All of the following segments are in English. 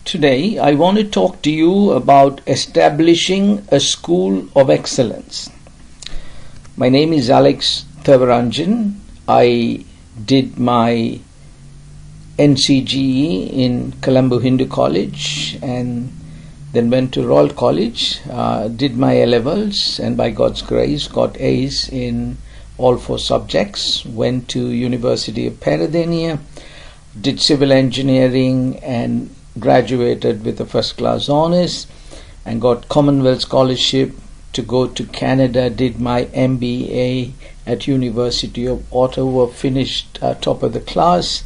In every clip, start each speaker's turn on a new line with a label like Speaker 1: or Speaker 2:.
Speaker 1: Today, I want to talk to you about establishing a school of excellence. My name is Alex Thevaranjan. I did my NCGE in Colombo Hindu College and then went to Royal College, did my A-levels, and by God's grace got A's in all 4 subjects. Went to University of Pennsylvania, did civil engineering and graduated with a first-class honors, and got Commonwealth scholarship to go to Canada. Did my MBA at University of Ottawa, finished top of the class,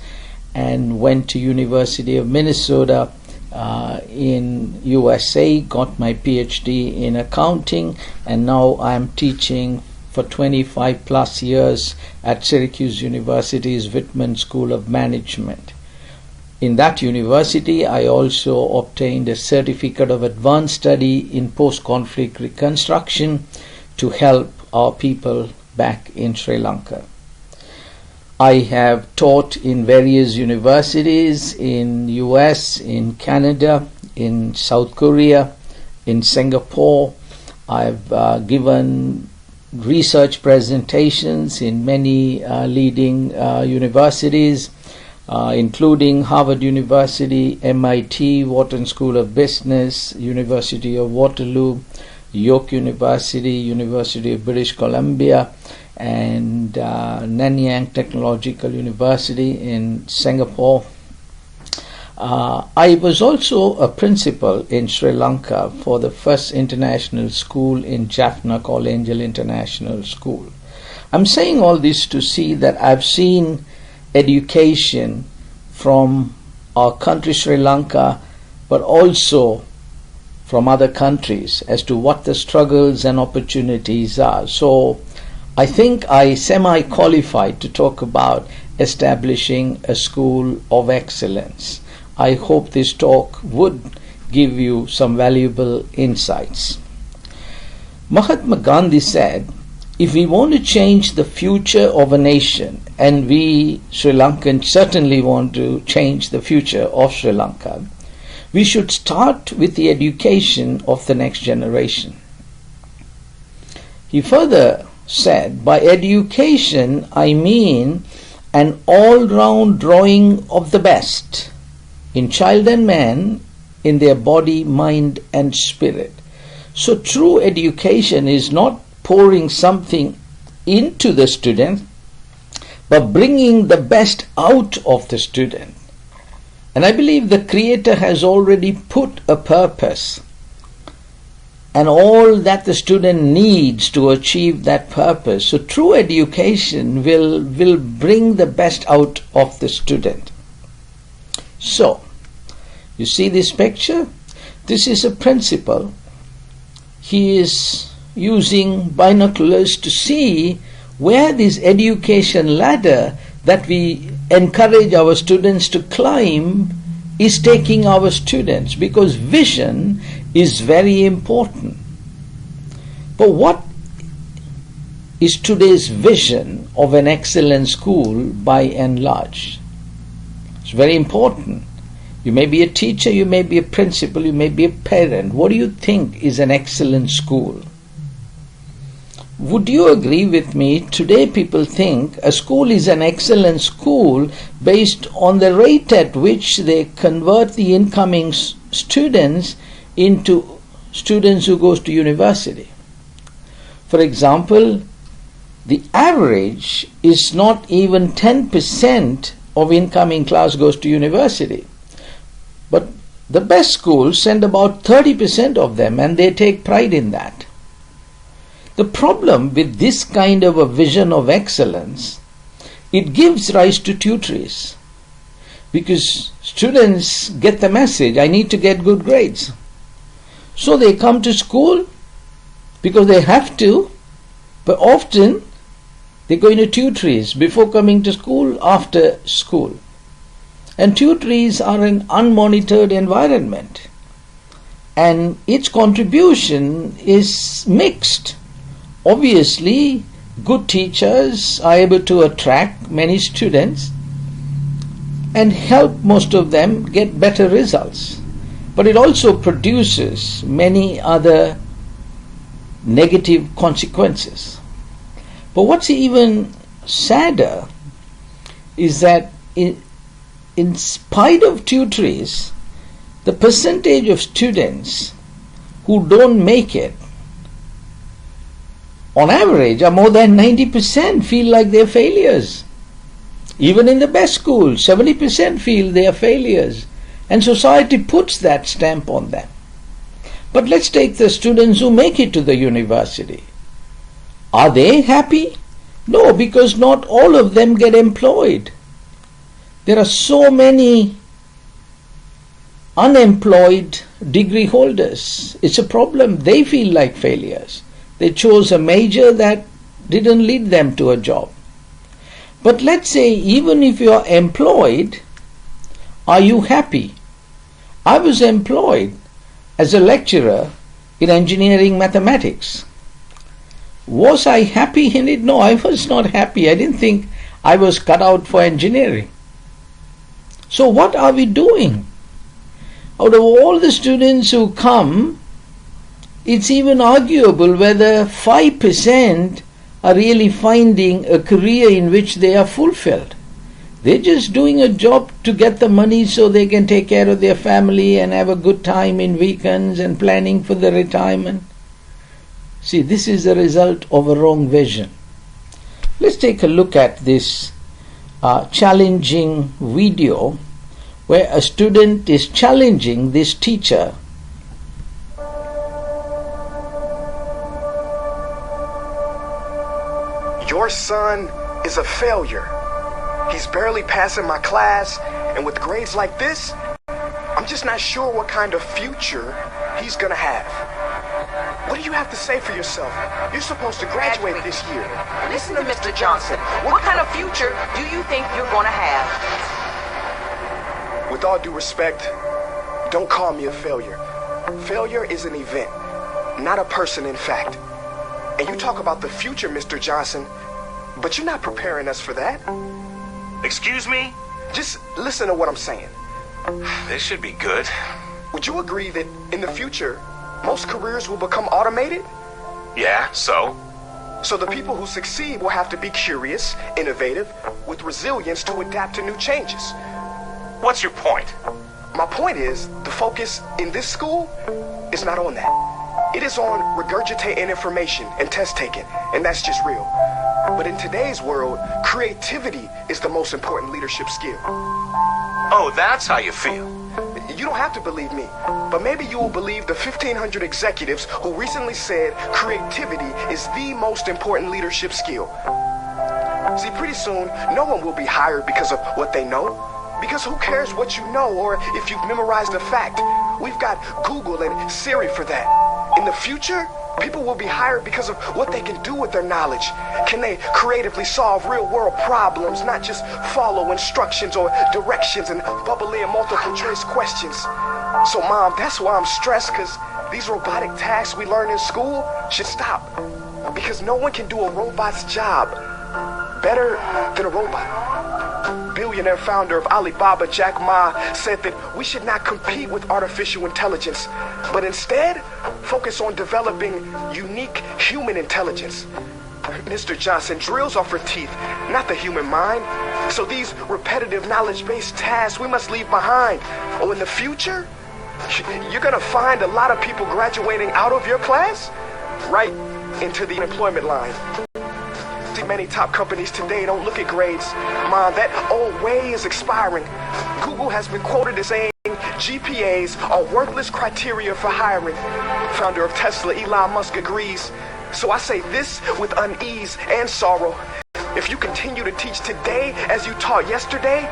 Speaker 1: and went to University of Minnesota in USA, got my PhD in accounting, and now I'm teaching for 25 plus years at Syracuse University's Whitman School of Management. In that university, I also obtained a certificate of advanced study in post-conflict reconstruction to help our people back in Sri Lanka. I have taught in various universities in US, in Canada, in South Korea, in Singapore. I've given research presentations in many leading universities, including Harvard University, MIT, Wharton School of Business, University of Waterloo, York University, University of British Columbia, and Nanyang Technological University in Singapore. I was also a principal in Sri Lanka for the first international school in Jaffna called Angel International School. I'm saying all this to see that I've seen education from our country Sri Lanka, but also from other countries as to what the struggles and opportunities are. So I think I semi-qualified to talk about establishing a school of excellence. I hope this talk would give you some valuable insights. Mahatma Gandhi said, if we want to change the future of a nation, and we Sri Lankans certainly want to change the future of Sri Lanka, we should start with the education of the next generation. He further said, by education I mean an all-round drawing of the best in child and man, in their body, mind and spirit. So true education is not pouring something into the student, but bringing the best out of the student. And I believe the Creator has already put a purpose and all that the student needs to achieve that purpose. So true education will bring the best out of the student. So, you see this picture? This is a principal. He is using binoculars to see where this education ladder that we encourage our students to climb is taking our students, because vision is very important. But what is today's vision of an excellent school by and large? It's very important. You may be a teacher, you may be a principal, you may be a parent. What do you think is an excellent school? Would you agree with me? Today people think a school is an excellent school based on the rate at which they convert the incoming students into students who goes to university. For example, the average is not even 10% of incoming class goes to university. But the best schools send about 30% of them, and they take pride in that. The problem with this kind of a vision of excellence, it gives rise to tutories, because students get the message, I need to get good grades. So they come to school because they have to, but often they go into tutories before coming to school, after school. And tutories are an unmonitored environment, and its contribution is mixed. Obviously, good teachers are able to attract many students and help most of them get better results. but it also produces many other negative consequences. But what's even sadder is that in spite of tutories, the percentage of students who don't make it, on average, are more than 90% feel like they're failures. Even in the best schools, 70% feel they are failures. And society puts that stamp on them. But let's take the students who make it to the university. Are they happy? No, because not all of them get employed. There are so many unemployed degree holders. It's a problem. They feel like failures. They chose a major that didn't lead them to a job. But let's say even if you are employed, are you happy? I was employed as a lecturer in engineering mathematics. Was I happy in it? No, I was not happy. I didn't think I was cut out for engineering. So what are we doing? Out of all the students who come, it's even arguable whether 5% are really finding a career in which they are fulfilled. They're just doing a job to get the money so they can take care of their family and have a good time in weekends and planning for the retirement. See, this is the result of a wrong vision. Let's take a look at this challenging video where a student is challenging this teacher.
Speaker 2: Your son is a failure. He's barely passing my class, and with grades like this, I'm just not sure what kind of future he's gonna have. What do you have to say for yourself? You're supposed to graduate this year.
Speaker 3: Listen to Mr. Johnson. What kind of future do you think you're gonna have?
Speaker 2: With all due respect, don't call me a failure. Failure is an event, not a person in fact. And you talk about the future, Mr. Johnson, but you're not preparing us for that.
Speaker 4: Excuse me?
Speaker 2: Just listen to what I'm saying.
Speaker 4: This should be good.
Speaker 2: Would you agree that in the future, most careers will become automated?
Speaker 4: Yeah, so?
Speaker 2: So the people who succeed will have to be curious, innovative, with resilience to adapt to new changes.
Speaker 4: What's your point?
Speaker 2: My point is, the focus in this school is not on that. It is on regurgitating information and test taking, and that's just real. But in today's world, creativity is the most important leadership skill.
Speaker 4: Oh, that's how you feel.
Speaker 2: You don't have to believe me, but maybe you will believe the 1,500 executives who recently said creativity is the most important leadership skill. See, pretty soon, no one will be hired because of what they know. Because who cares what you know or if you've memorized a fact? We've got Google and Siri for that. In the future, people will be hired because of what they can do with their knowledge. Can they creatively solve real-world problems, not just follow instructions or directions and bubbly and multiple choice questions? So, Mom, that's why I'm stressed, because these robotic tasks we learn in school should stop. Because no one can do a robot's job better than a robot. Billionaire founder of Alibaba, Jack Ma, said that we should not compete with artificial intelligence, but instead focus on developing unique human intelligence. Mr. Johnson, drills are for teeth, not the human mind. So these repetitive knowledge-based tasks we must leave behind. Oh, in the future, you're gonna find a lot of people graduating out of your class right into the employment line. Many top companies today don't look at grades. Mom, that old way is expiring. Google has been quoted as saying GPAs are worthless criteria for hiring. Founder of Tesla, Elon Musk, agrees. So I say this with unease and sorrow. If you continue to teach today as you taught yesterday,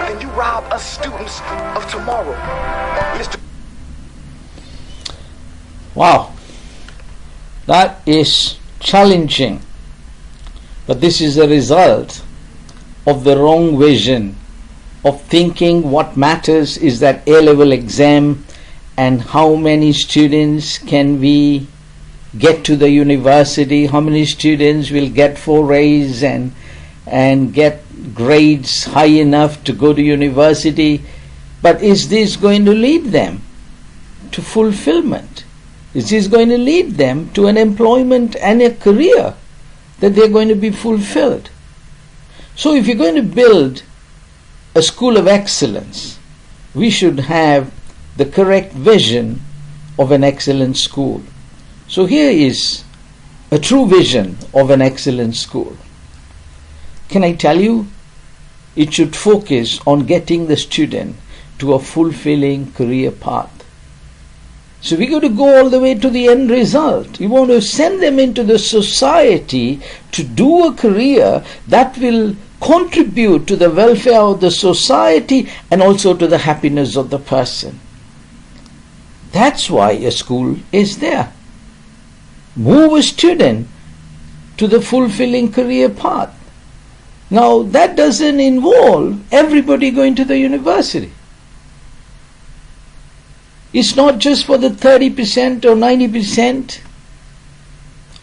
Speaker 2: then you rob us students of tomorrow. Mr.
Speaker 1: Wow, that is challenging. But this is a result of the wrong vision of thinking what matters is that A-level exam and how many students can we get to the university, how many students will get 4As and get grades high enough to go to university. But is this going to lead them? to fulfillment. It is going to lead them to an employment and a career that they're going to be fulfilled. So if you're going to build a school of excellence, we should have the correct vision of an excellent school. So here is a true vision of an excellent school. Can I tell you? It should focus on getting the student to a fulfilling career path. So we got to go all the way to the end result. You want to send them into the society to do a career that will contribute to the welfare of the society and also to the happiness of the person. That's why a school is there. Move a student to the fulfilling career path. Now that doesn't involve everybody going to the university. It's not just for the 30% or 90%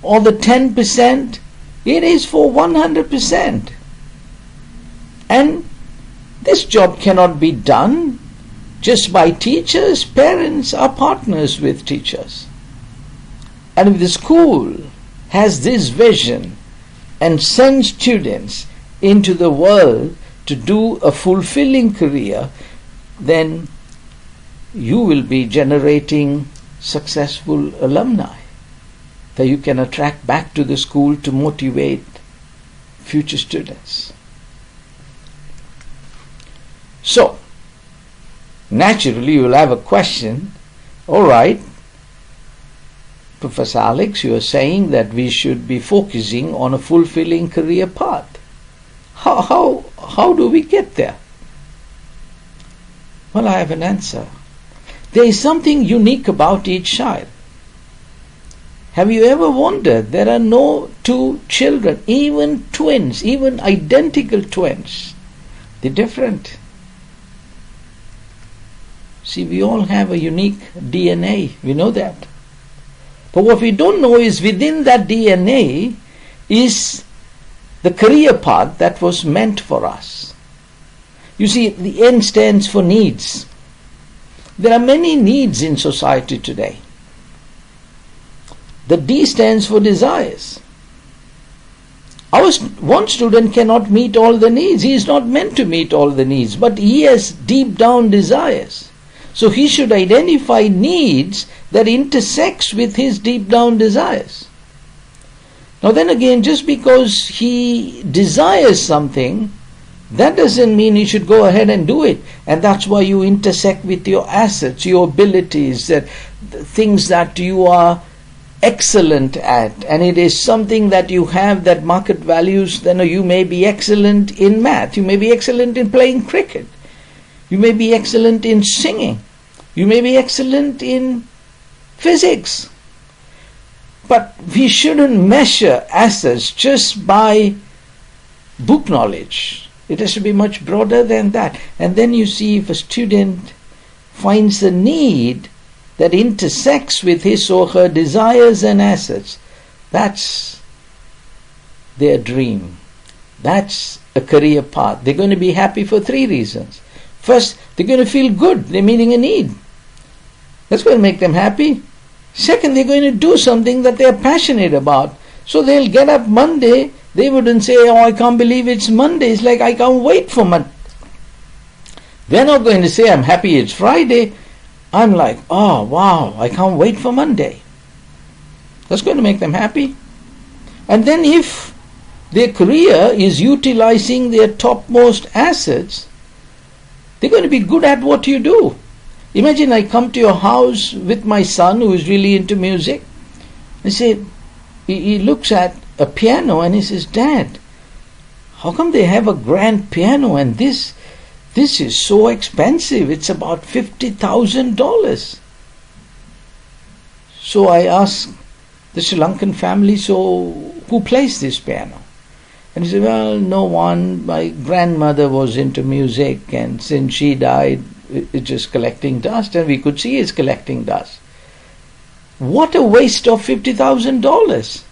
Speaker 1: or the 10%. It is for 100%. And this job cannot be done just by teachers. Parents are partners with teachers. And if the school has this vision and sends students into the world to do a fulfilling career, then you will be generating successful alumni that you can attract back to the school to motivate future students. So, naturally you will have a question. All right, Professor Alex, you are saying that we should be focusing on a fulfilling career path. How do we get there? Well, I have an answer. There is something unique about each child. Have you ever wondered there are no two children, even twins, even identical twins? They're different. See, we all have a unique DNA. We know that. But what we don't know is within that DNA is the career path that was meant for us. You see, the N stands for needs. There are many needs in society today. The D stands for desires. One student cannot meet all the needs. He is not meant to meet all the needs, but he has deep down desires. So he should identify needs that intersects with his deep down desires. Now then again, just because he desires something, that doesn't mean he should go ahead and do it. And that's why you intersect with your assets, your abilities, the things that you are excellent at. And it is something that you have that market values. Then you may be excellent in math. You may be excellent in playing cricket. You may be excellent in singing. You may be excellent in physics. But we shouldn't measure assets just by book knowledge. It has to be much broader than that. And then you see, if a student finds a need that intersects with his or her desires and assets, that's their dream. That's a career path. They're going to be happy for 3 reasons. First, they're going to feel good. They're meeting a need. That's going to make them happy. Second, they're going to do something that they're passionate about. So they'll get up Monday. They wouldn't say, oh, I can't believe it's Monday. It's like, I can't wait for Monday. They're not going to say, I'm happy it's Friday. I'm like, oh, wow, I can't wait for Monday. That's going to make them happy. And then if their career is utilizing their topmost assets, they're going to be good at what you do. Imagine I come to your house with my son who is really into music. I say, he looks at a piano and he says, Dad, how come they have a grand piano and this is so expensive? It's about $50,000. So I asked the Sri Lankan family, so who plays this piano? And he said, well, no one. My grandmother was into music, and since she died, it's just collecting dust, and we could see it's collecting dust. What a waste of $50,000.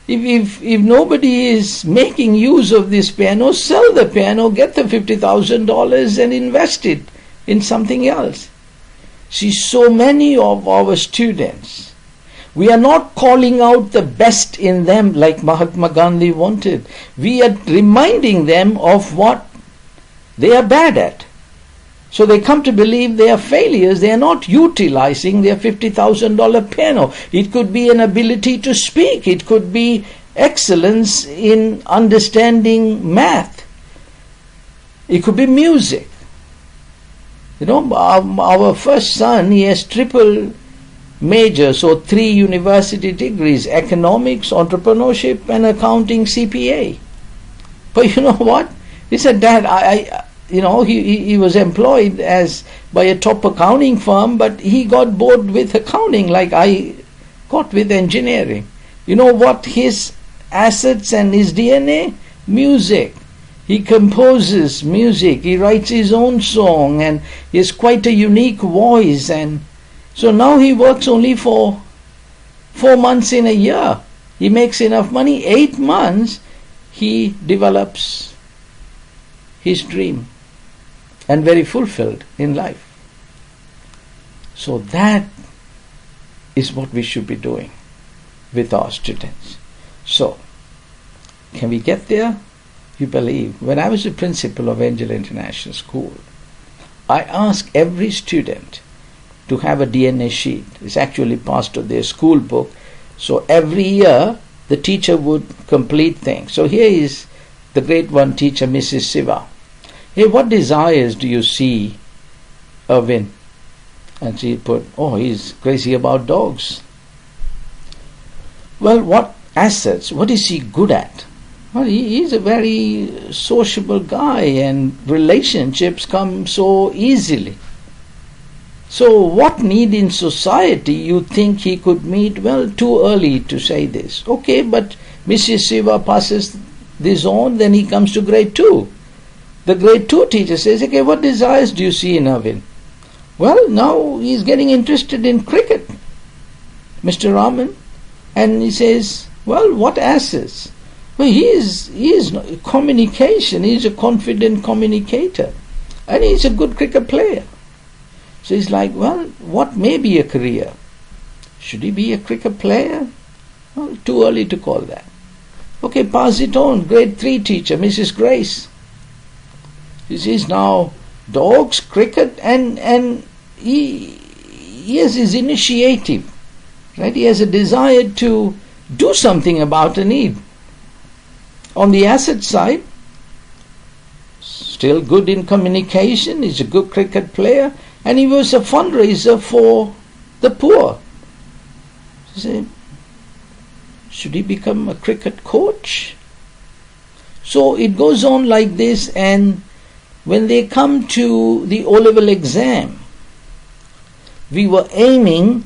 Speaker 1: If nobody is making use of this piano, sell the piano, get the $50,000 and invest it in something else. See, so many of our students, we are not calling out the best in them like Mahatma Gandhi wanted. We are reminding them of what they are bad at. So they come to believe they are failures. They are not utilizing their $50,000 piano. It could be an ability to speak. It could be excellence in understanding math. It could be music. You know, our first son, he has triple majors, so 3 university degrees: economics, entrepreneurship, and accounting, CPA. But you know what? He said, Dad, he was employed by a top accounting firm, but he got bored with accounting like I got with engineering. You know what his assets and his DNA? Music. He composes music, he writes his own song, and he has quite a unique voice. And so now he works only for 4 months in a year. He makes enough money. 8 months he develops his dream and very fulfilled in life. So that is what we should be doing with our students. So, can we get there? You believe, when I was the principal of Angel International School, I asked every student to have a DNA sheet. It's actually part of their school book. So every year the teacher would complete things. So here is the grade 1 teacher, Mrs. Siva. Hey, what desires do you see, Irvin? And she put, oh, he's crazy about dogs. Well, what assets? What is he good at? Well, he's a very sociable guy, and relationships come so easily. So what need in society you think he could meet? Well, too early to say this. Okay, but Mrs. Siva passes this on, then he comes to grade 2. The grade 2 teacher says, okay, what desires do you see in Irvin? Well, now he's getting interested in cricket, Mr. Raman. And he says, well, what assets? Well, he is communication. He is a confident communicator, and he is a good cricket player. So he's like, well, what may be a career? Should he be a cricket player? Well, too early to call that. Okay, pass it on. Grade 3 teacher, Mrs. Grace. He says now dogs, cricket, and he has his initiative, right? He has a desire to do something about a need. On the asset side, still good in communication, he's a good cricket player, and he was a fundraiser for the poor. So, should he become a cricket coach? So it goes on like this, and when they come to the O-level exam, we were aiming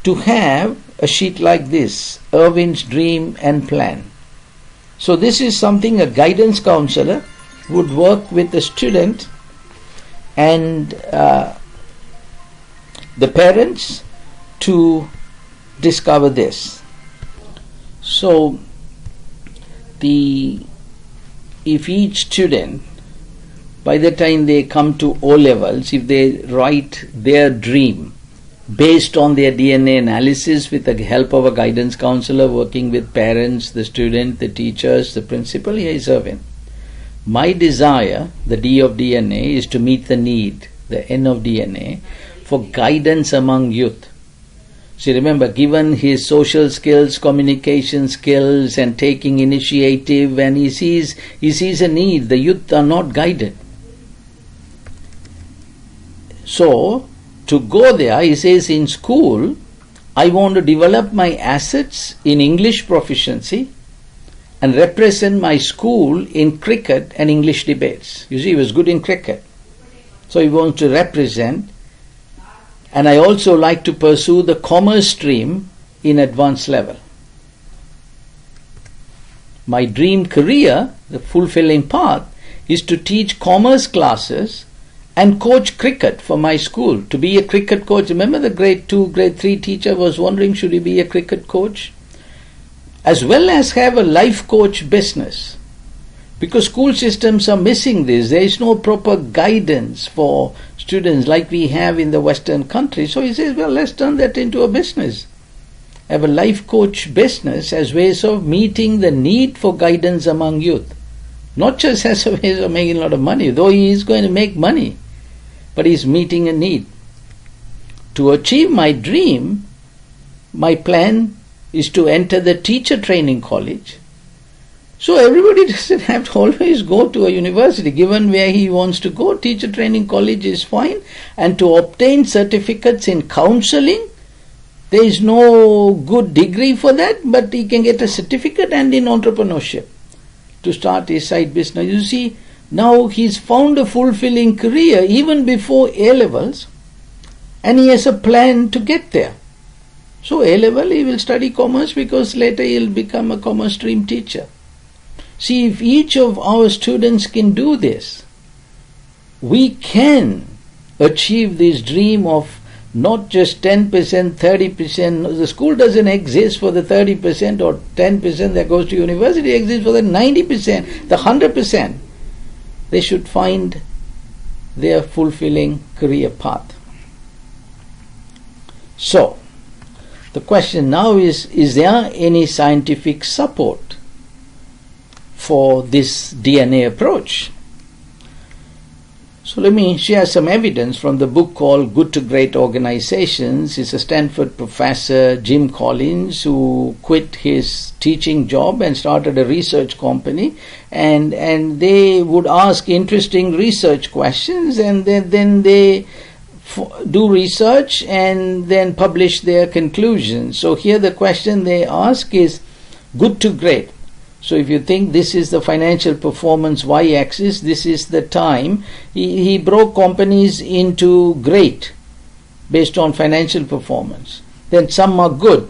Speaker 1: to have a sheet like this, Irvin's Dream and Plan. So this is something a guidance counselor would work with the student and the parents to discover this. So if each student, by the time they come to O-levels, if they write their dream based on their DNA analysis with the help of a guidance counselor working with parents, the student, the teachers, the principal, here is Irvin. My desire, the D of DNA, is to meet the need, the N of DNA, for guidance among youth. See, remember, given his social skills, communication skills, and taking initiative, and he sees a need, the youth are not guided. So, to go there, he says, in school, I want to develop my assets in English proficiency and represent my school in cricket and English debates. You see, he was good in cricket. So he wants to represent. And I also like to pursue the commerce stream in advanced level. My dream career, the fulfilling path, is to teach commerce classes and coach cricket for my school, to be a cricket coach. Remember the grade 2, grade 3 teacher was wondering, should he be a cricket coach? As well as have a life coach business. Because school systems are missing this. There is no proper guidance for students like we have in the Western countries. So he says, well, let's turn that into a business. Have a life coach business as ways of meeting the need for guidance among youth. Not just as a way of making a lot of money, though he is going to make money, but he's meeting a need. To achieve my dream, my plan is to enter the teacher training college. So everybody doesn't have to always go to a university. Given where he wants to go, teacher training college is fine. And to obtain certificates in counseling, there is no good degree for that, but he can get a certificate, and in entrepreneurship to start his side business. You see, now he's found a fulfilling career even before A-levels, and he has a plan to get there. So A-level he will study commerce, because later he'll become a commerce stream teacher. See, if each of our students can do this, we can achieve this dream of not just 10%, 30%. The school doesn't exist for the 30% or 10% that goes to university. It exists for the 90%, the 100%. They should find their fulfilling career path. So, the question now is there any scientific support for this DNA approach? So let me share some evidence from the book called Good to Great Organizations. It's a Stanford professor, Jim Collins, who quit his teaching job and started a research company, and they would ask interesting research questions, and then they do research and then publish their conclusions. So here the question they ask is good to great. So if you think this is the financial performance y-axis, this is the time. He broke companies into great based on financial performance. Then some are good,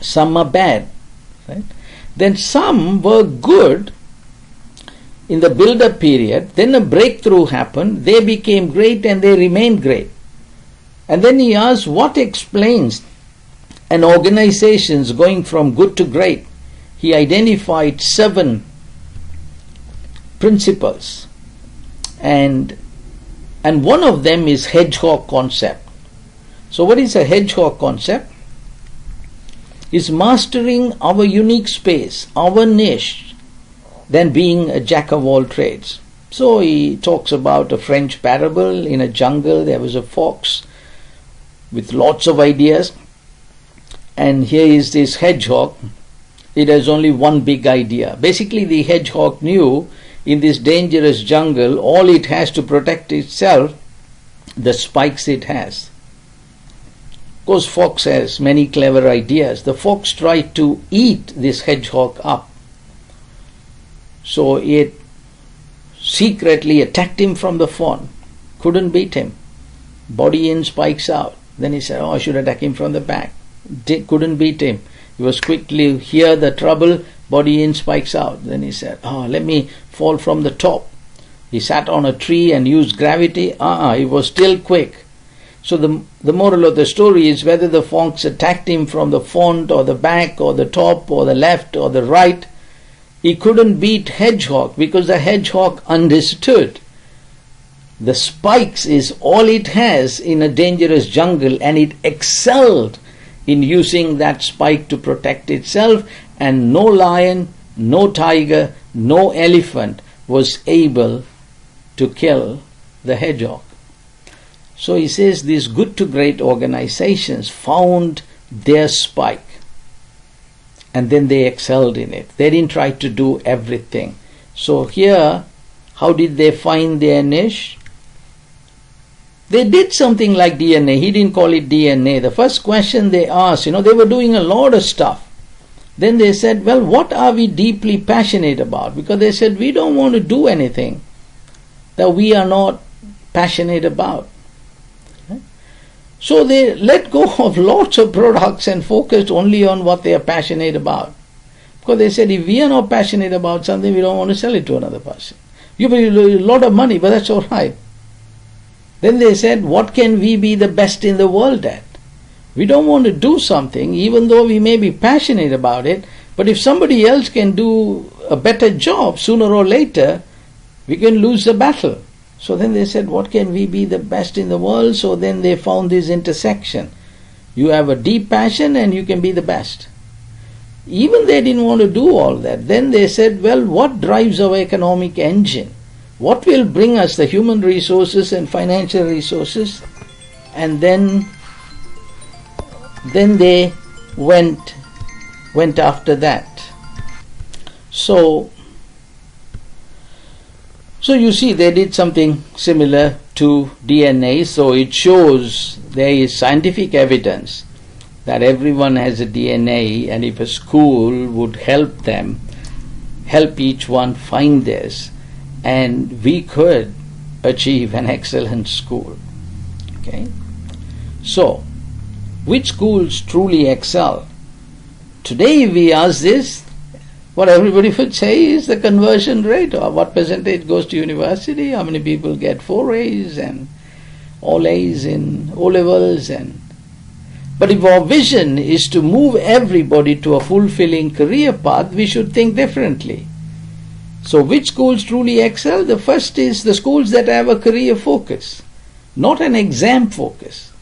Speaker 1: some are bad. Right? Then some were good in the build-up period, then a breakthrough happened, they became great and they remained great. And then he asked what explains an organization's going from good to great. He identified 7 principles, and one of them is hedgehog concept. So what is a hedgehog concept? Is mastering our unique space, our niche, than being a jack of all trades. So he talks about a French parable. In a jungle there was a fox with lots of ideas, and here is this hedgehog. It has only one big idea. Basically, the hedgehog knew in this dangerous jungle, all it has to protect itself, the spikes it has. Of course, fox has many clever ideas. The fox tried to eat this hedgehog up. So it secretly attacked him from the front. Couldn't beat him. Body in, spikes out. Then he said, I should attack him from the back. Couldn't beat him. He was quickly, hear the trouble, body in, spikes out. Then he said, let me fall from the top. He sat on a tree and used gravity. He was still quick. So the moral of the story is whether the fox attacked him from the front or the back or the top or the left or the right, he couldn't beat hedgehog because the hedgehog understood. The spikes is all it has in a dangerous jungle, and it excelled in using that spike to protect itself, and no lion, no tiger, no elephant was able to kill the hedgehog. So he says these good to great organizations found their spike, and then they excelled in it. They didn't try to do everything. So here, how did they find their niche? They did something like DNA. He didn't call it DNA. The first question they asked, they were doing a lot of stuff. Then they said, well, what are we deeply passionate about? Because they said, we don't want to do anything that we are not passionate about. Right? So they let go of lots of products and focused only on what they are passionate about. Because they said, if we are not passionate about something, we don't want to sell it to another person. You pay a lot of money, but that's all right. Then they said, what can we be the best in the world at? We don't want to do something, even though we may be passionate about it, but if somebody else can do a better job, sooner or later, we can lose the battle. So then they said, what can we be the best in the world? So then they found this intersection. You have a deep passion and you can be the best. Even they didn't want to do all that. Then they said, well, what drives our economic engine? What will bring us the human resources and financial resources? And then they went after that. So you see, they did something similar to DNA. So it shows there is scientific evidence that everyone has a DNA, and if a school would help each one find this, and we could achieve an excellent school. Okay. So, which schools truly excel? Today we ask this, what everybody would say is the conversion rate, or what percentage goes to university, how many people get 4 A's and all A's in O levels. But if our vision is to move everybody to a fulfilling career path, we should think differently. So which schools truly excel? The first is the schools that have a career focus, not an exam focus.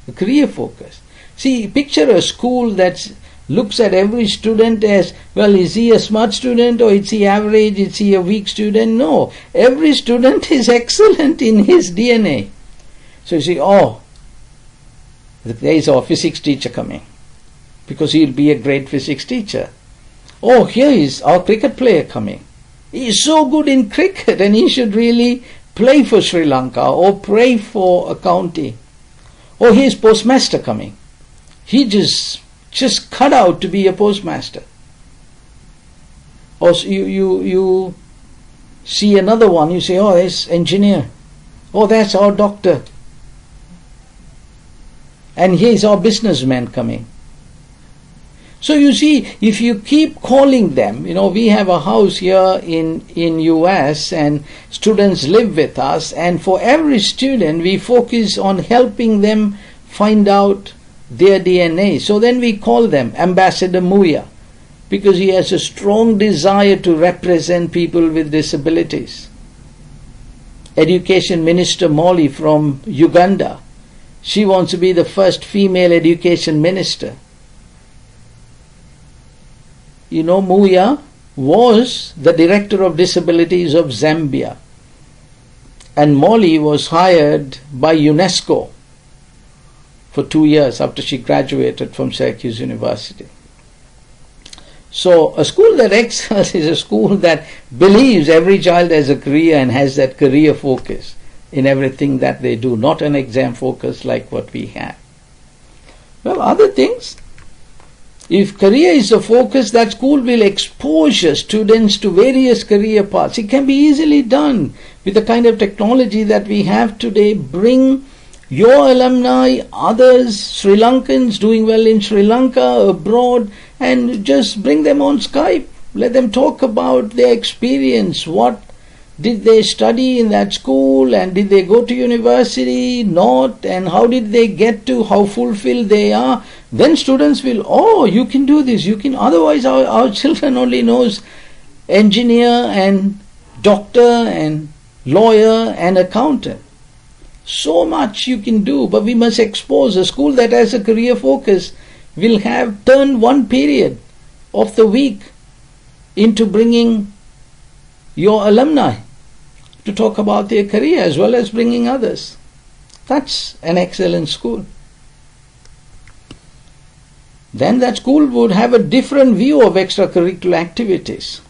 Speaker 1: A career focus. See, picture a school that looks at every student as, well, is he a smart student, or is he average, is he a weak student? No, every student is excellent in his DNA. So you see, oh, there is our physics teacher coming, because he'll be a great physics teacher. Oh, here is our cricket player coming. He is so good in cricket and he should really play for Sri Lanka or play for a county. Oh, here's postmaster coming. He just cut out to be a postmaster. Or you see another one, you say, oh, there's engineer. Oh, that's our doctor. And here's our businessman coming. So you see, if you keep calling them, we have a house here in US and students live with us, and for every student we focus on helping them find out their DNA. So then we call them Ambassador Muya, because he has a strong desire to represent people with disabilities. Education Minister Molly from Uganda, she wants to be the first female education minister. Muya was the director of disabilities of Zambia, and Molly was hired by UNESCO for 2 years after she graduated from Syracuse University. So a school that excels is a school that believes every child has a career and has that career focus in everything that they do, not an exam focus like what we have. Well, other things, if career is the focus, that school will expose students to various career paths. It can be easily done with the kind of technology that we have today. Bring your alumni, others, Sri Lankans doing well in Sri Lanka, abroad, and just bring them on Skype. Let them talk about their experience. What did they study in that school, and did they go to university, not, and how did they get to, how fulfilled they are. Then students will, oh, you can do this, you can. Otherwise our children only knows engineer and doctor and lawyer and accountant. So much you can do, but we must expose. A school that has a career focus will have turned one period of the week into bringing your alumni to talk about their career as well as bringing others. That's an excellent school. Then that school would have a different view of extracurricular activities.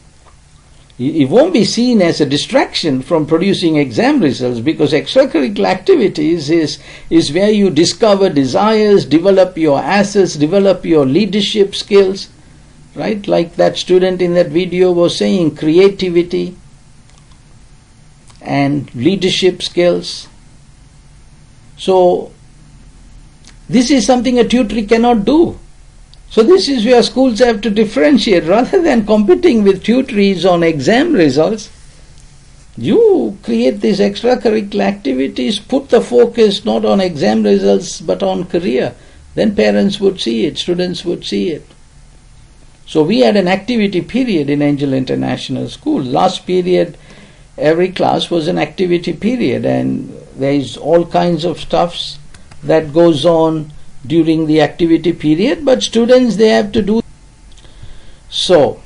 Speaker 1: It won't be seen as a distraction from producing exam results, because extracurricular activities is where you discover desires, develop your assets, develop your leadership skills, right? Like that student in that video was saying, creativity and leadership skills. So this is something a tutor cannot do. So this is where schools have to differentiate. Rather than competing with tutories on exam results, you create these extracurricular activities, put the focus not on exam results but on career. Then parents would see it, students would see it. So we had an activity period in Angel International School. Last period, every class was an activity period, and there is all kinds of stuffs that goes on during the activity period, but students, they have to do. So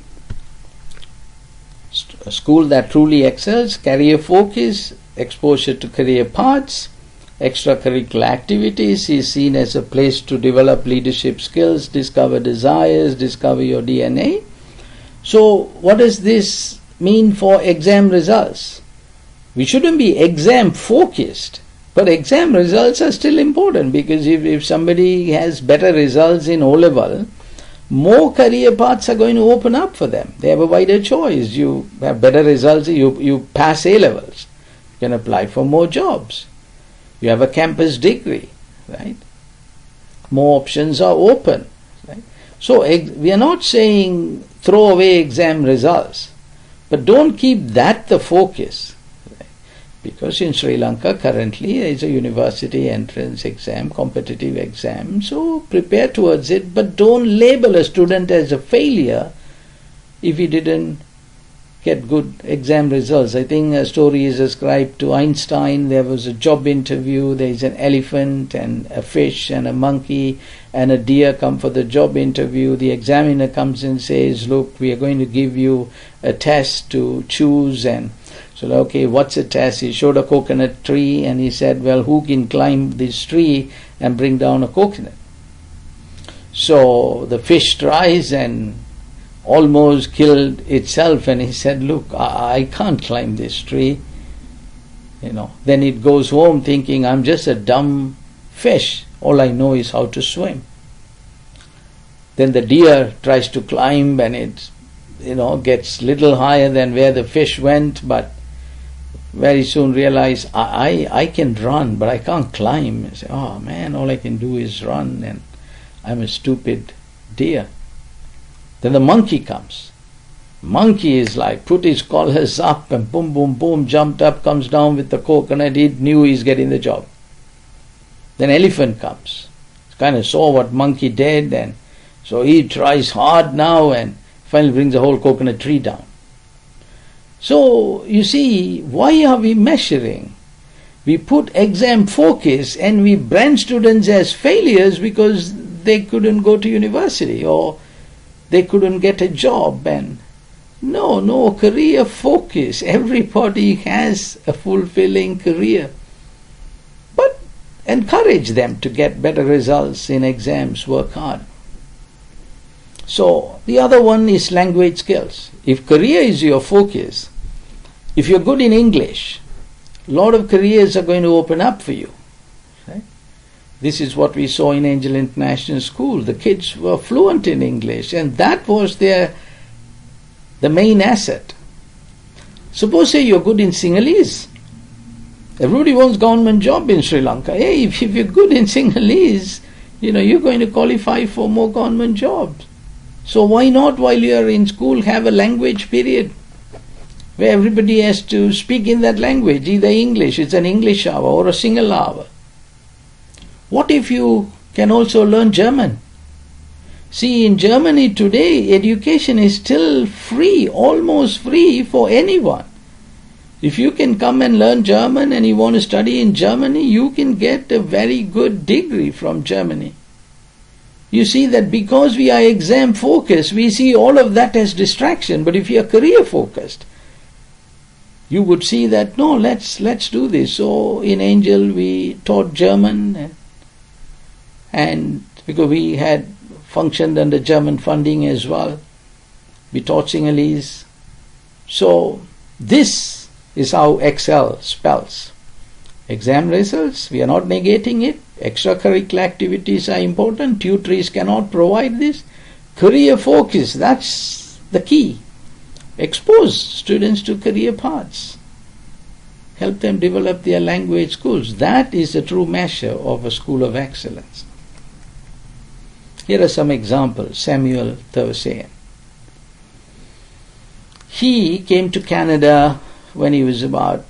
Speaker 1: a school that truly excels, career focus, exposure to career paths, extracurricular activities is seen as a place to develop leadership skills, discover desires, discover your DNA. So what does this mean for exam results? We shouldn't be exam focused, but exam results are still important, because if somebody has better results in O-level, more career paths are going to open up for them. They have a wider choice. You have better results, you pass A-levels, you can apply for more jobs. You have a campus degree, right? More options are open, right? So we are not saying throw away exam results, but don't keep that the focus, right? Because in Sri Lanka currently there is a university entrance exam, competitive exam, so prepare towards it, but don't label a student as a failure if he didn't get good exam results. I think a story is ascribed to Einstein. There was a job interview, there is an elephant and a fish and a monkey and a deer come for the job interview. The examiner comes and says, look, we are going to give you a test to choose. And so, okay, what's a test? He showed a coconut tree and he said, well, who can climb this tree and bring down a coconut? So the fish tries and almost killed itself, and he said, look, I can't climb this tree. Then it goes home thinking, I'm just a dumb fish, all I know is how to swim. Then the deer tries to climb, and it gets little higher than where the fish went, but very soon realize I can run, but I can't climb. I say, oh man, all I can do is run, and I'm a stupid deer. Then the monkey comes. Monkey is like, put his collars up and boom, boom, boom, jumped up, comes down with the coconut. He knew he's getting the job. Then elephant comes. Kind of saw what monkey did, and so he tries hard now and finally brings the whole coconut tree down. So you see, why are we measuring? We put exam focus and we brand students as failures because they couldn't go to university or they couldn't get a job. And no, career focus. Everybody has a fulfilling career. But encourage them to get better results in exams, work hard. So the other one is language skills. If career is your focus, if you're good in English, a lot of careers are going to open up for you. Right? This is what we saw in Angel International School. The kids were fluent in English, and that was the main asset. Suppose say you're good in Sinhalese. Everybody wants government job in Sri Lanka. Hey, if you're good in Sinhalese, you're going to qualify for more government jobs. So why not, while you're in school, have a language period where everybody has to speak in that language, either English, it's an English hour or a Sinhala hour. What if you can also learn German? See, in Germany today, education is still free, almost free for anyone. If you can come and learn German and you want to study in Germany, you can get a very good degree from Germany. You see that because we are exam focused, we see all of that as distraction. But if you are career focused, you would see that, no, let's do this. So in Angel we taught German, and because we had functioned under German funding as well, we taught Sinhalese. So this is how Excel spells. Exam results, we are not negating it. Extracurricular activities are important. Tutories cannot provide this. Career focus, that's the key. Expose students to career paths. Help them develop their language skills. That is the true measure of a school of excellence. Here are some examples. Samuel Thevasaeyan. He came to Canada when he was about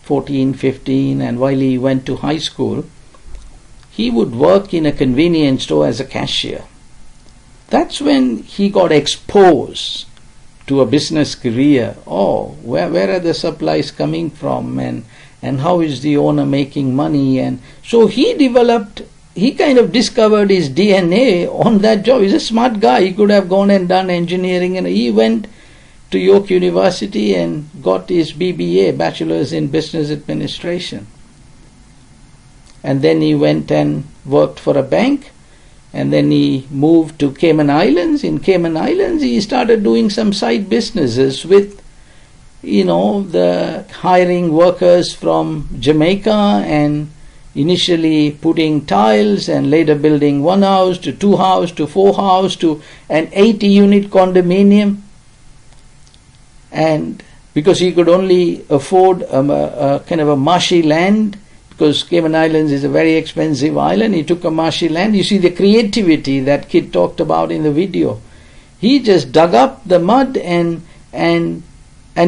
Speaker 1: 14, 15, and while he went to high school, he would work in a convenience store as a cashier. That's when he got exposed to a business career. Oh, where are the supplies coming from, and how is the owner making money? And so he kind of discovered his DNA on that job. He's a smart guy. He could have gone and done engineering, and he went to York University and got his BBA, Bachelor's in Business Administration. And then he went and worked for a bank, and then he moved to Cayman Islands. In Cayman Islands, he started doing some side businesses with, the hiring workers from Jamaica, and initially putting tiles, and later building 1 house to 2 house to 4 house to an 80-unit condominium. And because he could only afford a kind of a marshy land, because Cayman Islands is a very expensive island, he took a marshy land. You see the creativity that kid talked about in the video. He just dug up the mud and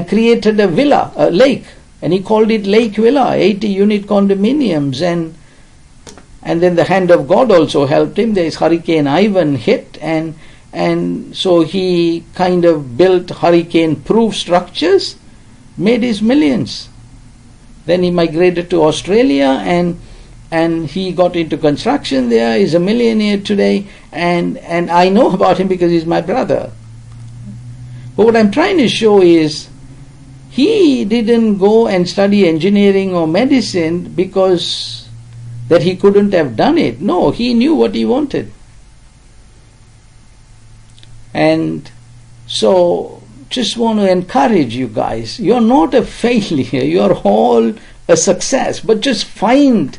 Speaker 1: created a villa, a lake, and he called it Lake Villa, 80-unit condominiums, and then the hand of God also helped him. There is Hurricane Ivan hit, and so he kind of built hurricane-proof structures, made his millions. Then he migrated to Australia, and he got into construction there. He's a millionaire today, and I know about him because he's my brother. But what I'm trying to show is, he didn't go and study engineering or medicine because that he couldn't have done it. No, he knew what he wanted. And so, just want to encourage you guys, you're not a failure, you're all a success, but just find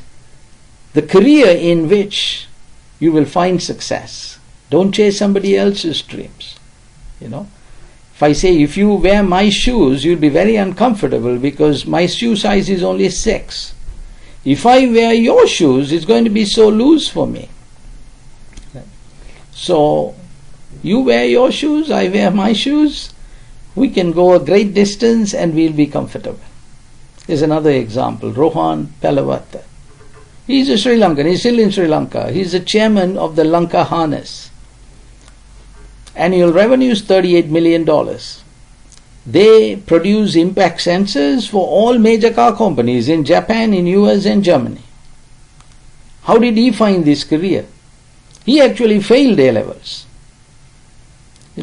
Speaker 1: the career in which you will find success. Don't chase somebody else's dreams. If I say, if you wear my shoes, you'll be very uncomfortable because my shoe size is only 6. If I wear your shoes, it's going to be so loose for me. So, you wear your shoes, I wear my shoes, we can go a great distance and we'll be comfortable. Here's another example, Rohan Pallewatta. He's a Sri Lankan, he's still in Sri Lanka. He's the chairman of the Lanka Harness. Annual revenue is $38 million. They produce impact sensors for all major car companies in Japan, in US and Germany. How did he find this career? He actually failed A-levels.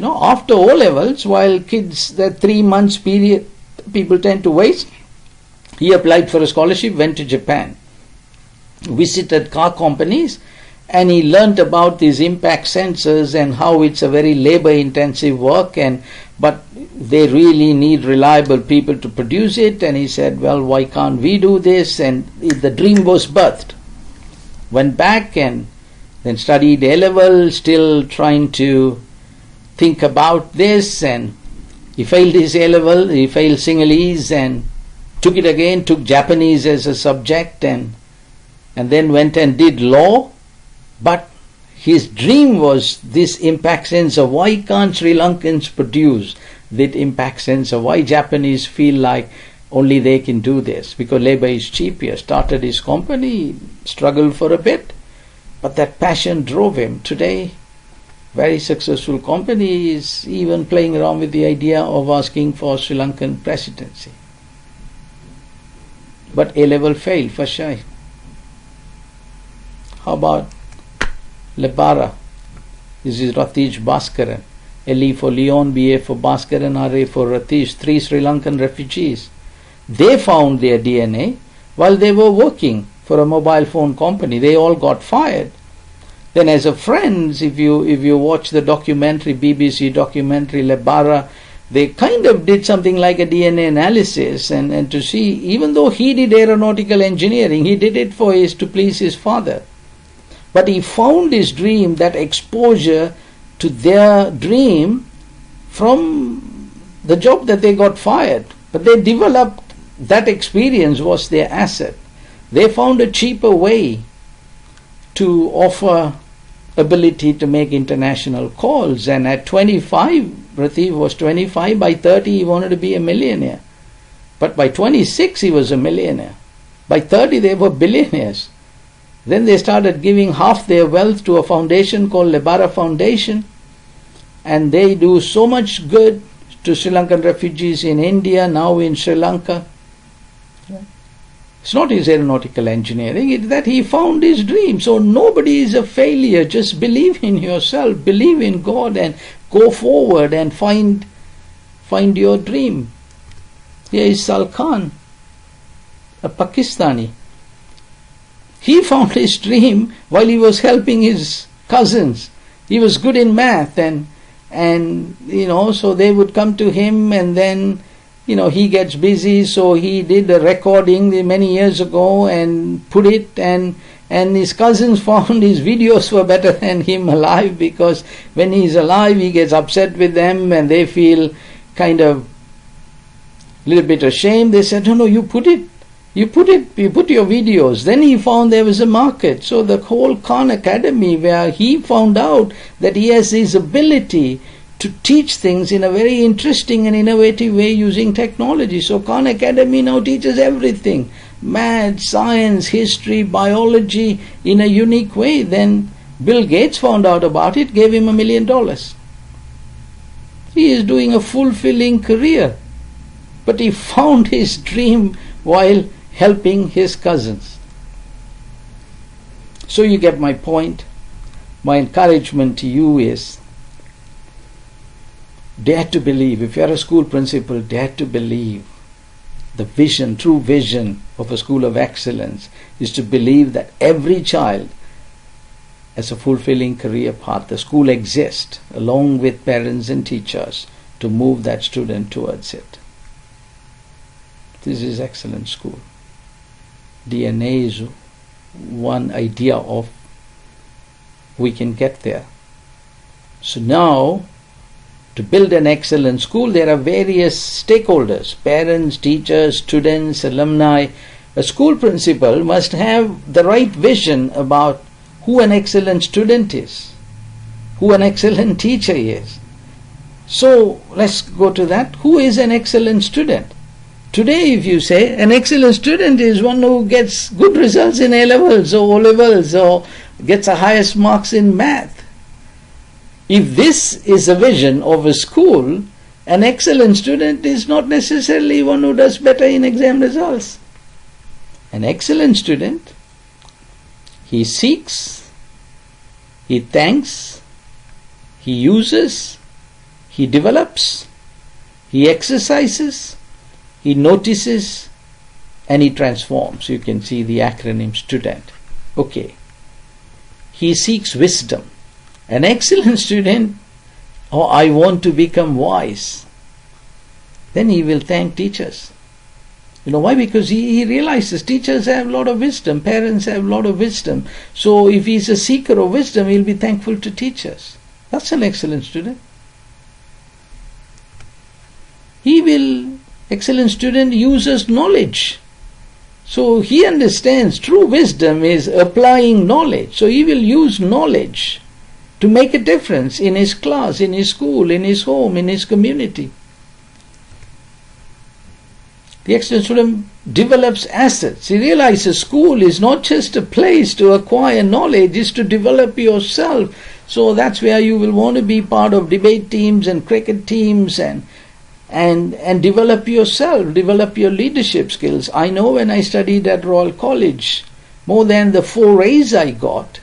Speaker 1: After O-levels, while kids, that 3 months period people tend to waste, he applied for a scholarship, went to Japan, visited car companies, and he learnt about these impact sensors and how it's a very labor intensive work, but they really need reliable people to produce it. And he said, well, why can't we do this? And the dream was birthed. Went back and then studied A-level, still trying to think about this, and he failed his A-level, he failed Sinhalese and took it again, took Japanese as a subject, and then went and did law. But his dream was this impact sensor. Why can't Sri Lankans produce that impact sensor? Why Japanese feel like only they can do this? Because labor is cheap here. Started his company, struggled for a bit, but that passion drove him. Today, very successful company, is even playing around with the idea of asking for Sri Lankan presidency. But A-level failed for shy. How about LEBARA? This is Ratish Bhaskaran. LE for Leon, BA for Bhaskaran, RA for Ratish, 3 Sri Lankan refugees. They found their DNA while they were working for a mobile phone company. They all got fired. Then as a friends, if you watch the documentary, BBC documentary LEBARA, they kind of did something like a DNA analysis and to see, even though he did aeronautical engineering, he did it to please his father. But he found his dream, that exposure to their dream from the job that they got fired. But they developed, that experience was their asset. They found a cheaper way to offer ability to make international calls. And at 25, Ratish was 25, by 30 he wanted to be a millionaire. But by 26 he was a millionaire. By 30 they were billionaires. Then they started giving half their wealth to a foundation called LEBARA Foundation, and they do so much good to Sri Lankan refugees in India, now in Sri Lanka. It's not his aeronautical engineering, it's that he found his dream. So nobody is a failure. Just believe in yourself, believe in God, and go forward and find your dream. Here is Sal Khan, a Pakistani. He found his dream while he was helping his cousins. He was good in math, and so they would come to him, and then he gets busy, so he did a recording many years ago and put it, and his cousins found his videos were better than him alive, because when he's alive he gets upset with them and they feel kind of a little bit ashamed. They said, no, you put your videos. Then he found there was a market. So the whole Khan Academy, where he found out that he has his ability to teach things in a very interesting and innovative way using technology. So Khan Academy now teaches everything, math, science, history, biology, in a unique way. Then Bill Gates found out about it, gave him $1 million. He is doing a fulfilling career, but he found his dream while helping his cousins. So you get my point. My encouragement to you is, dare to believe. If you are a school principal, dare to believe. The vision, true vision of a school of excellence is to believe that every child has a fulfilling career path. The school exists along with parents and teachers to move that student towards it. This is excellent school. DNA is one idea of we can get there. So now, to build an excellent school, there are various stakeholders, parents, teachers, students, alumni. A school principal must have the right vision about who an excellent student is, who an excellent teacher is. So let's go to that. Who is an excellent student? Today, if you say an excellent student is one who gets good results in A-levels or O-levels or gets the highest marks in math. If this is a vision of a school, an excellent student is not necessarily one who does better in exam results. An excellent student, he seeks, he thanks, he uses, he develops, he exercises, he notices, and he transforms. You can see the acronym STUDENT. Okay. He seeks wisdom. An excellent student, I want to become wise. Then he will thank teachers. You know why? Because he realizes teachers have a lot of wisdom, parents have a lot of wisdom. So if he's a seeker of wisdom, he'll be thankful to teachers. That's an excellent student. Excellent student uses knowledge. So he understands true wisdom is applying knowledge. So he will use knowledge to make a difference in his class, in his school, in his home, in his community. The excellent student develops assets. He realizes school is not just a place to acquire knowledge, it's to develop yourself. So that's where you will want to be part of debate teams and cricket teams and develop yourself, develop your leadership skills. I know when I studied at Royal College, more than the 4 A's I got,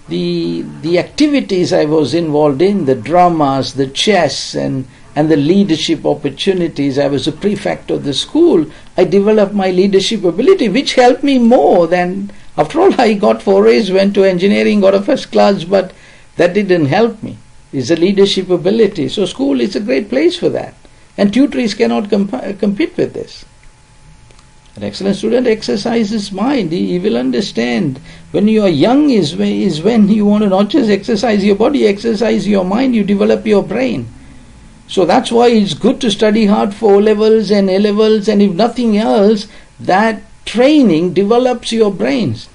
Speaker 1: the activities I was involved in, the dramas, the chess and the leadership opportunities, I was a prefect of the school, I developed my leadership ability, which helped me more than, after all, I got 4 A's, went to engineering, got a first class, but that didn't help me. It's a leadership ability. So school is a great place for that. And tutories cannot compete with this. An excellent student exercises mind. He will understand. When you are young is when you want to not just exercise your body, exercise your mind, you develop your brain. So that's why it's good to study hard for O-levels and A-levels, and if nothing else, that training develops your brains.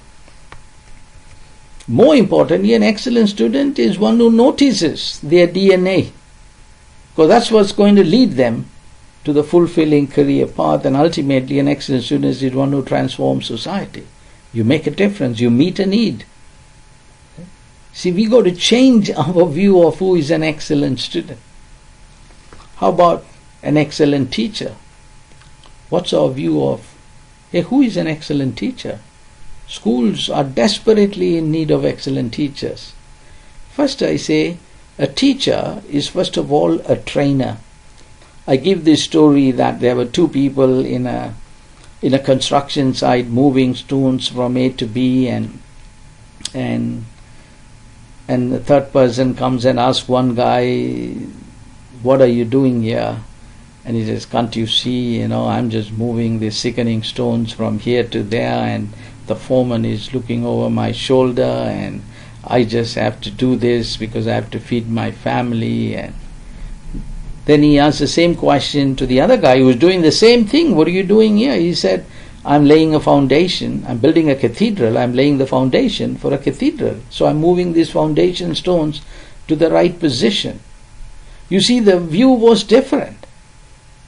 Speaker 1: More importantly, an excellent student is one who notices their DNA, because that's what's going to lead them to the fulfilling career path, and ultimately an excellent student is one who transforms society. You make a difference, you meet a need. See, we got to change our view of who is an excellent student. How about an excellent teacher? What's our view of, who is an excellent teacher? Schools are desperately in need of excellent teachers. First I say, a teacher is first of all a trainer. I give this story that there were two people in a construction site moving stones from A to B, and the third person comes and asks one guy, "What are you doing here?" And he says, "Can't you see, I'm just moving the sickening stones from here to there, and the foreman is looking over my shoulder, and I just have to do this because I have to feed my family." And then he asked the same question to the other guy who was doing the same thing. "What are you doing here?" He said, "I'm laying a foundation. I'm building a cathedral. I'm laying the foundation for a cathedral. So I'm moving these foundation stones to the right position." You see, the view was different.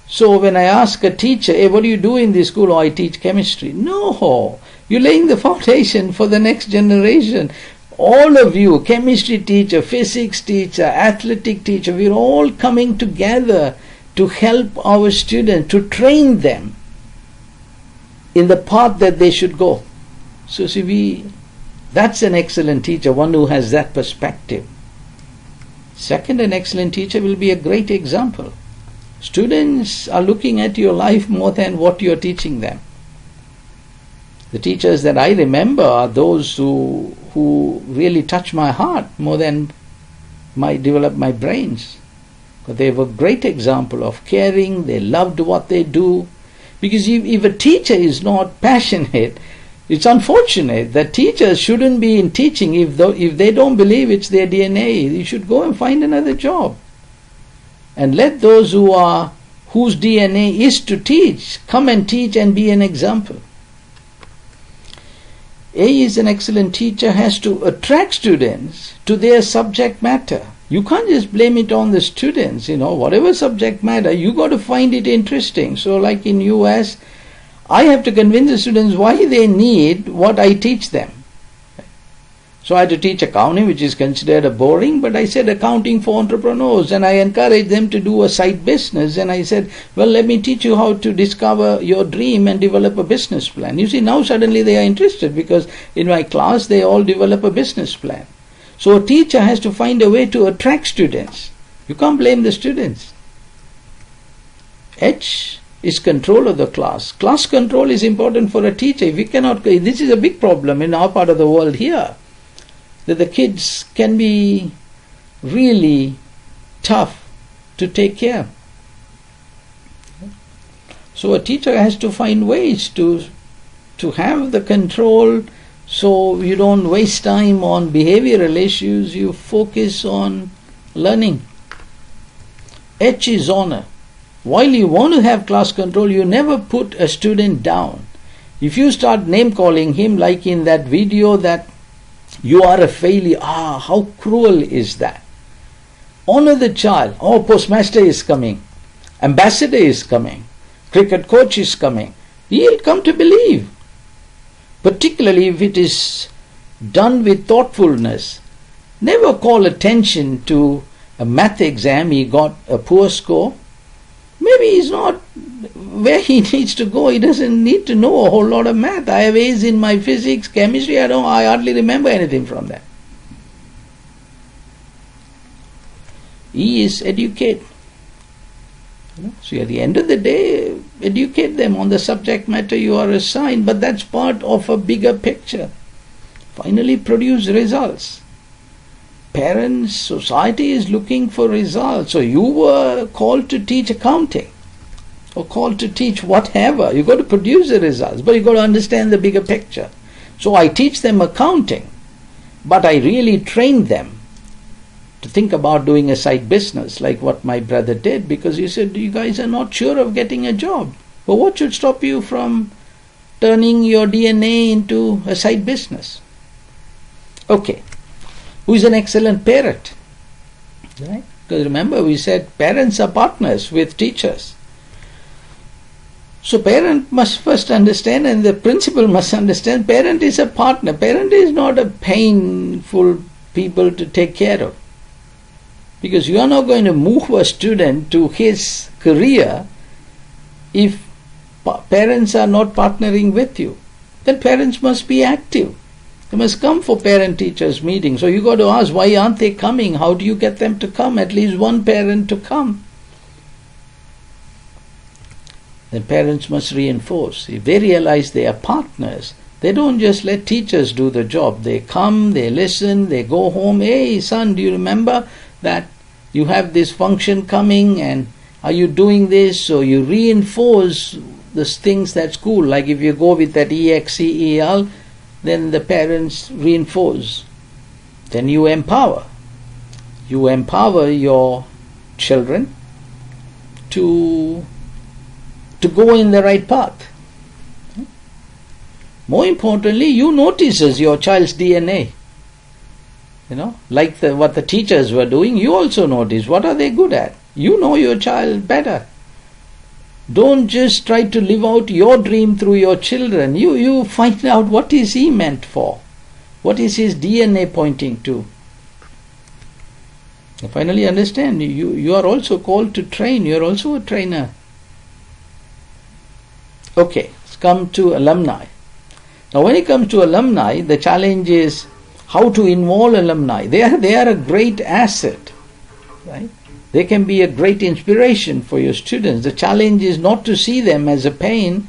Speaker 1: So when I ask a teacher, "Hey, what do you do in this school?" "Oh, I teach chemistry." No, you're laying the foundation for the next generation. All of you, chemistry teacher, physics teacher, athletic teacher, we're all coming together to help our students, to train them in the path that they should go. So see, that's an excellent teacher, one who has that perspective. Second, an excellent teacher will be a great example. Students are looking at your life more than what you're teaching them. The teachers that I remember are those who really touch my heart more than develop my brains. But they were a great example of caring. They loved what they do. Because if a teacher is not passionate, it's unfortunate that teachers shouldn't be in teaching if they don't believe it's their DNA. You should go and find another job. And let those whose DNA is to teach, come and teach and be an example. A is an excellent teacher, has to attract students to their subject matter. You can't just blame it on the students, whatever subject matter, you got to find it interesting. So like in US, I have to convince the students why they need what I teach them. So I had to teach accounting, which is considered a boring, but I said accounting for entrepreneurs, and I encouraged them to do a side business, and I said, well, let me teach you how to discover your dream and develop a business plan. You see, now suddenly they are interested because in my class they all develop a business plan. So a teacher has to find a way to attract students. You can't blame the students. H is control of the class. Class control is important for a teacher. If we cannot, this is a big problem in our part of the world here, that the kids can be really tough to take care. So a teacher has to find ways to have the control, so you don't waste time on behavioral issues, you focus on learning. H is honor. While you want to have class control, you never put a student down. If you start name calling him, like in that video, that you are a failure, how cruel is that? Honor the child. Oh, postmaster is coming, ambassador is coming, cricket coach is coming. He'll come to believe. Particularly if it is done with thoughtfulness. Never call attention to a math exam, he got a poor score. Maybe he's not where he needs to go. He doesn't need to know a whole lot of math. I have A's in my physics, chemistry, I hardly remember anything from that. E is educate. So at the end of the day, educate them on the subject matter you are assigned, but that's part of a bigger picture. Finally, produce results. Parents, society is looking for results. So you were called to teach accounting or called to teach whatever. You got to produce the results, but you got to understand the bigger picture. So I teach them accounting, but I really train them to think about doing a side business like what my brother did, because he said, you guys are not sure of getting a job. But what should stop you from turning your DNA into a side business? Okay. Who is an excellent parent? Right? Because remember, we said parents are partners with teachers. So parent must first understand, and the principal must understand, parent is a partner. Parent is not a painful people to take care of. Because you are not going to move a student to his career if parents are not partnering with you. Then parents must be active. They must come for parent-teachers meetings. So you got to ask, why aren't they coming? How do you get them to come? At least one parent to come. Then parents must reinforce. If they realize they are partners, they don't just let teachers do the job. They come, they listen, they go home. Hey son, do you remember that you have this function coming, and are you doing this? So you reinforce the things that's cool. Like if you go with that EXCEL, then the parents reinforce. Then you empower. You empower your children to go in the right path. More importantly, you notices your child's DNA. Like what the teachers were doing, you also notice what are they good at. You know your child better. Don't just try to live out your dream through your children. You find out what is he meant for. What is his DNA pointing to. You finally understand, you are also called to train. You are also a trainer. Okay, let's come to alumni. Now when it comes to alumni, the challenge is how to involve alumni. They are a great asset, right? They can be a great inspiration for your students. The challenge is not to see them as a pain,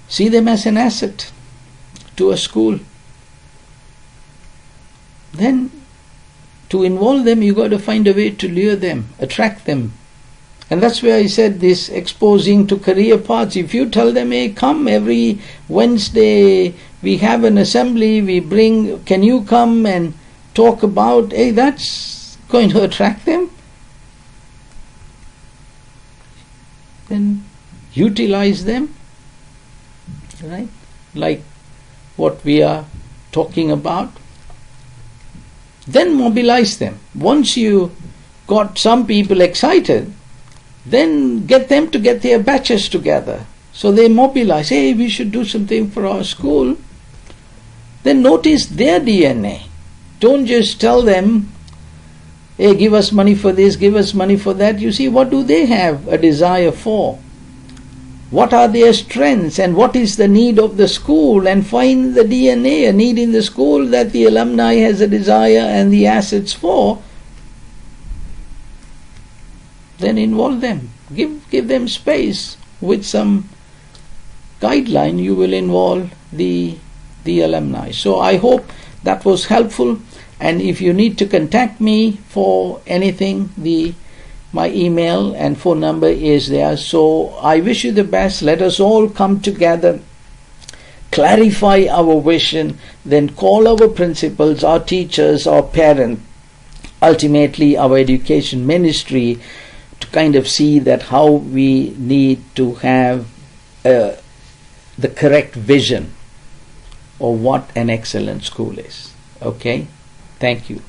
Speaker 1: see them as an asset to a school. Then to involve them, you got to find a way to lure them, attract them. And that's where I said this exposing to career paths. If you tell them, hey, come every Wednesday, we have an assembly, can you come and talk about, hey, that's going to attract them. Then utilize them, right? Like what we are talking about. Then mobilize them. Once you got some people excited, then get them to get their batches together. So they mobilize, hey, we should do something for our school. Then notice their DNA. Don't just tell them, hey, give us money for this, give us money for that. You see, what do they have a desire for? What are their strengths and what is the need of the school? And find the DNA, a need in the school that the alumni has a desire and the assets for. Then involve them. Give them space. With some guideline, you will involve the alumni. So I hope that was helpful. And if you need to contact me for anything, my email and phone number is there. So I wish you the best. Let us all come together, clarify our vision, then call our principals, our teachers, our parents, ultimately our education ministry, to kind of see that how we need to have the correct vision of what an excellent school is. Okay? Thank you.